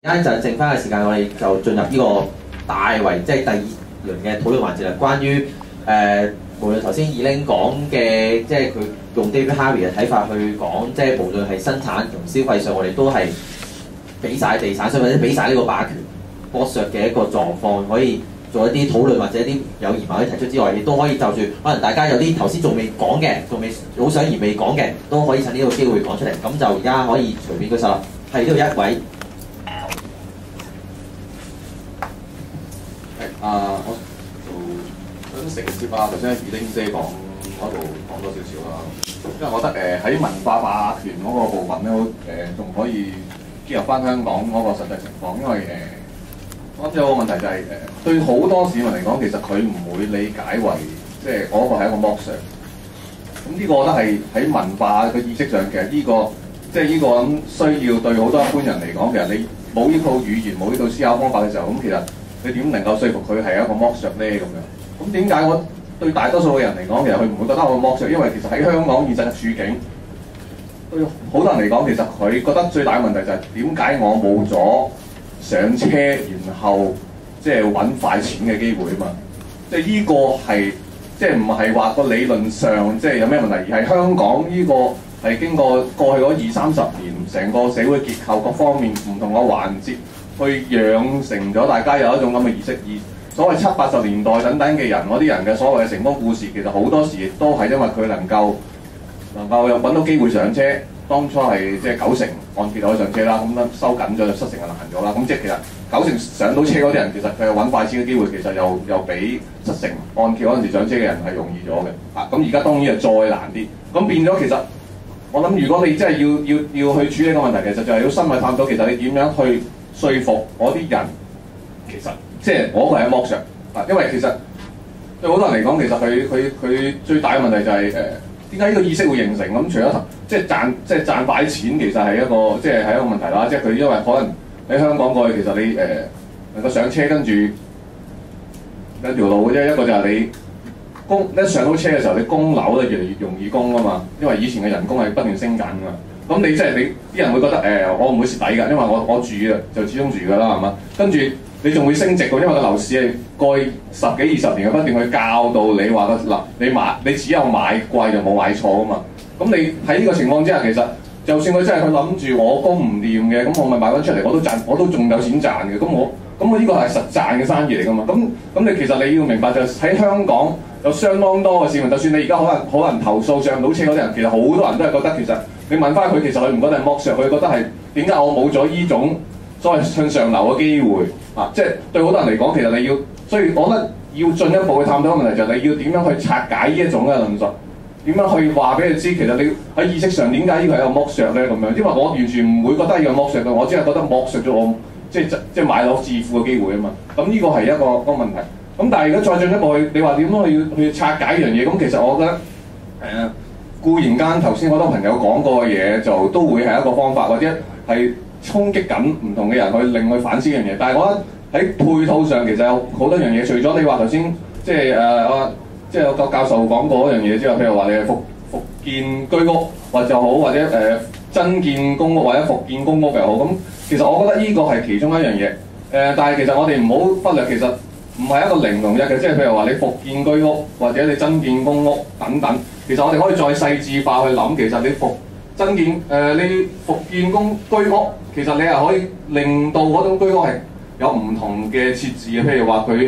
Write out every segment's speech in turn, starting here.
而家就剩翻嘅時間，我哋就進入呢個大圍，即係第二輪嘅討論環節啦。關於無論頭先二拎講嘅，即係佢用 David Harvey 嘅睇法去講，即係無論係生產同消費上，我哋都係俾晒地產商或者俾晒呢個霸權剝削嘅一個狀況，可以做一啲討論或者一啲有疑問可以提出之外，亦都可以就住可能大家有啲頭先仲未講嘅，仲未好想而未講嘅，都可以趁呢個機會講出嚟。咁就而家可以隨便舉手啦。係呢度一位。我想承接頭先二丁姐講嗰度講多少少啦，因為我覺得喺文化霸權嗰個部分咧，仲可以結合翻香港嗰個實際情況，因為我諗有個問題就係對好多市民嚟講，其實佢唔會理解為即係嗰個係一個剝削。咁呢個我覺得係喺文化嘅意識上，其實呢個即係呢個咁需要對好多一般人嚟講，其實你冇呢套語言冇呢套思考方法嘅時候，咁其實你點能夠說服佢係一個剝削咧咁樣？咁點解我對大多數嘅人嚟講，其實佢唔會覺得我剝削？因為其實喺香港現實嘅處境，對好多人嚟講，其實佢覺得最大嘅問題就係點解我冇咗上車然後即係揾快錢嘅機會啊嘛？即係呢個係即係唔係話個理論上即係有咩問題，而係香港呢個係經過過去嗰20-30年成個社會結構各方面唔同嘅環節，去養成咗大家有一種咁嘅意識。所謂70、80年代等等嘅人，嗰啲人嘅所謂嘅成功故事，其實好多時亦都係因為佢能夠又揾到機會上車。當初係即係90%按揭可以上車啦，咁樣收緊咗就70%就難咗啦。咁即係其實90%上到車嗰啲人，其實佢揾快錢嘅機會，其實又比70%按揭嗰陣時上車嘅人係容易咗嘅。咁而家當然係再難啲。咁變咗其實我諗，如果你真係要去處理個問題，其實就係要深入探討，其實你點樣去說服嗰啲人，其實即係嗰個係剝削啊。因為其實對好多人嚟講，其實佢最大嘅問題就係點解呢個意識會形成咁？除咗即係賺快錢，其實係一個即係一個問題啦。即係佢因為可能喺香港過去，其實你能夠上車跟住有條路嘅啫。一個就係你一上到車嘅時候，你供樓咧越嚟越容易供啊嘛。因為以前嘅人工係不斷升緊㗎嘛。咁你即係啲人會覺得我唔會蝕底㗎，因為我住嘅就始終住㗎啦，係嘛？跟住你仲會升值喎，因為個樓市係過去10幾20年嘅不斷去教導你話你只有買貴就冇買錯啊嘛。咁你喺呢個情況之下，其實就算佢真係佢諗住我供唔掂嘅，咁我咪賣翻出嚟，我都仲有錢賺嘅。咁我呢個係實賺嘅生意嚟㗎嘛。咁你其實你要明白就喺香港有相當多嘅市民，就算你而家可能投訴上唔到車嗰啲人，其實好多人都係覺得其實你問翻佢，其實佢唔覺得係剝削，佢覺得係點解我冇咗呢種所謂向上流嘅機會啊？即係對好多人嚟講，其實你要，所以我覺得要進一步去探討嘅問題就係你要點樣去拆解呢一種嘅論述。點樣去話俾佢知？其實你喺意識上點解呢個係一個剝削咧？咁樣，因為我完全唔會覺得呢個剝削嘅，我只係覺得剝削咗我即係買樓致富嘅機會啊嘛。咁呢個係一個問題。咁但係如果再進一步去，你話點樣去拆解一樣嘢？咁其實我覺得固然間頭先好多朋友講過嘅嘢，就都會係一個方法，或者係衝擊緊唔同嘅人去令佢反思一樣嘢。但係我覺得喺配套上其實有好多樣嘢，除咗你話頭先即係有個教授講過一樣嘢之後，譬如話你係復建居屋或者好，或者增建公屋或者復建公屋又好，咁其實我覺得呢個係其中一樣嘢。但係其實我哋唔好忽略，其實唔係一個零同一嘅，即係譬如話你復建居屋或者你增建公屋等等，其實我哋可以再細緻化去諗。其實你你復建居屋，其實你係可以令到嗰種居屋係有唔同嘅設置嘅，譬如話佢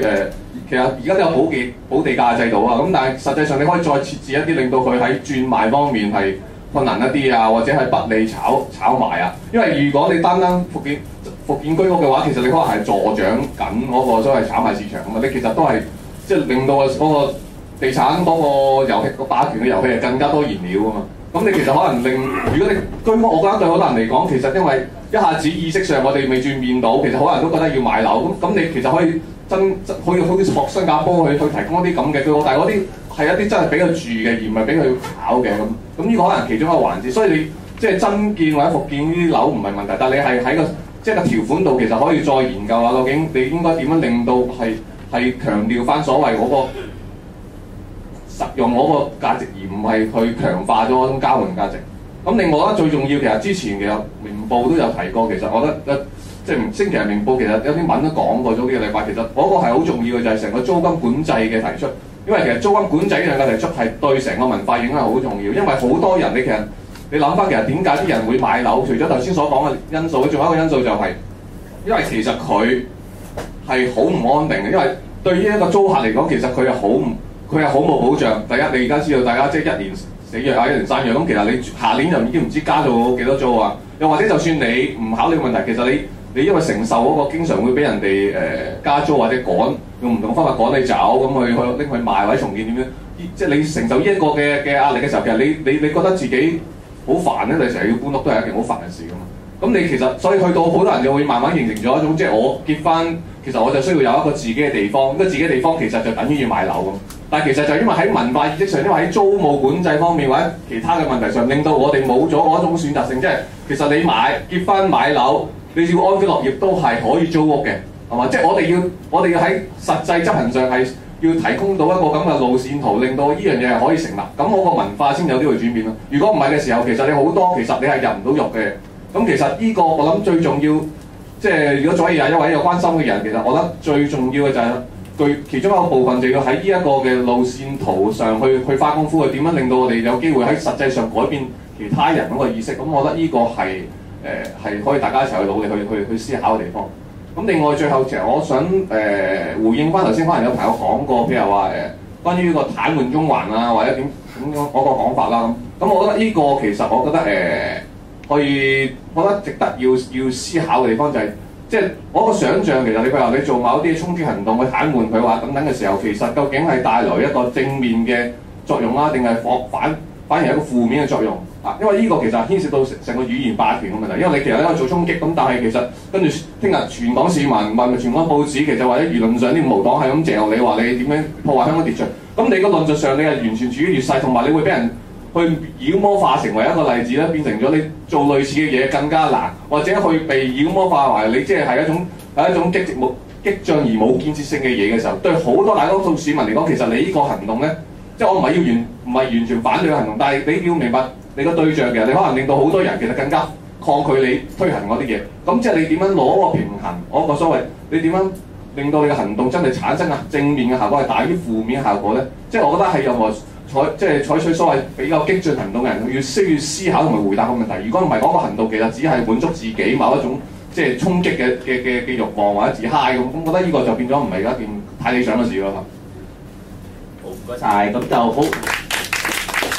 其實而家都有補地價制度啊，咁但係實際上你可以再設置一啲，令到佢喺轉賣方面係困難一啲啊，或者係不利炒賣啊。因為如果你單復建居屋嘅話，其實你可能係助長緊嗰個所謂炒賣市場啊嘛。你其實都係即係令到嗰個地產嗰個遊戲個霸權嘅遊戲係更加多燃料啊嘛。咁你其實可能如果你居屋，我覺得對好多人嚟講，其實因為一下子意識上我哋未轉變到，其實好多人都覺得要買樓咁你其實可以好似學新加坡去提供一啲咁嘅居屋，但係嗰啲係一啲真係俾佢住嘅，而唔係俾佢炒嘅咁。呢個可能其中一個環節，所以你即係增建或者復建呢啲樓唔係問題，但係你係喺個即係個條款度，其實可以再研究下究竟你應該點樣令到係強調翻所謂嗰個實用嗰個價值，而唔係去強化咗嗰種交換價值。咁另外咧最重要，其實之前其實明報都有提過，其實我覺得即係星期日明報其實有啲文都講過咗幾個禮拜，其實嗰個係好重要嘅，就係成個租金管制嘅提出。因為其實租金管制呢兩個提出係對成個文化影響好重要，因為好多人你諗翻其實點解啲人會買樓？除咗頭先所講嘅因素，仲有一個因素就係、因為其實佢係好唔安定嘅，因為對於一個租客嚟講，其實佢係好冇保障。第一，你而家知道大家即係一年死約啊，一年生約，咁其實你下年就已經唔知加到幾多租啊。又或者就算你唔考慮問題，其實你因為承受嗰個經常會俾人哋加租或者趕，用唔同方法趕你走，咁去拎去賣或者重建點樣？即係你承受呢一個嘅壓力嘅時候，其實你覺得自己好煩咧，你成日要搬屋都係一件好煩嘅事噶嘛。咁你其實所以去到好多人就會慢慢形成咗一種，即係我結婚，其實我就需要有一個自己嘅地方，咁自己嘅地方其實就等於要買樓咁。但係其實就因為喺文化意識上，因為喺租務管制方面或者其他嘅問題上，令到我哋冇咗嗰種選擇性，即係其實你結婚買樓，你要安居樂業都係可以租屋嘅，係嘛？即係我哋要喺實際執行上係要提供到一個咁嘅路線圖，令到呢樣嘢係可以成立，咁我個文化先有機會轉變咯。如果唔係嘅時候，其實你好多其實你係入唔到肉嘅。咁其實呢個我諗最重要，即係如果左耳有一位有關心嘅人，其實我覺得最重要嘅就係其中一個部分就要喺呢一個嘅路線圖上去花功夫，去點樣令到我哋有機會喺實際上改變其他人嗰個意識。咁我覺得呢個係可以大家一齊去努力去思考嘅地方。咁另外最後其實我想回應翻頭先可能有朋友講過，譬如話關於個癱瘓中環啊，或者點嗰個講法啦。咁我覺得呢個其實我覺得我覺得值得要思考嘅地方就係、即係我個想像其實你譬如話你做某啲衝擊行動去癱瘓佢話等等嘅時候，其實究竟係帶來一個正面嘅作用啦，定係反而係一個負面嘅作用啊？因為呢個其實牽涉到成個語言霸權嘅問題。因為你其實喺度做衝擊咁，但係其實跟住聽日全港市民問全港報紙，其實或者輿論上啲無黨係咁嚼你話你點樣破壞香港秩序，咁你個論述上你係完全處於劣勢，同埋你會俾人去妖魔化成為一個例子咧，變成咗你做類似嘅嘢更加難，或者去被妖魔化為你即係一種激進而冇建設性嘅嘢嘅時候，對好多大多數市民嚟講，其實你呢個行動咧，即係我唔係完全反對嘅行動，但係你要明白你個對象其實你可能令到好多人其實更加抗拒你推行嗰啲嘢。咁即係你點樣攞個平衡？我個所謂你點樣令到你嘅行動真係產生啊正面嘅效果係大於負面嘅效果咧？即係我覺得係任何採取所謂比較激進行動嘅人，需要思考同埋回答個問題。如果唔係嗰個行動其實只係滿足自己某一種即係衝擊嘅慾望或者自嗨咁，覺得呢個就變咗唔係一件太理想嘅事咯。好，唔該晒，咁就好。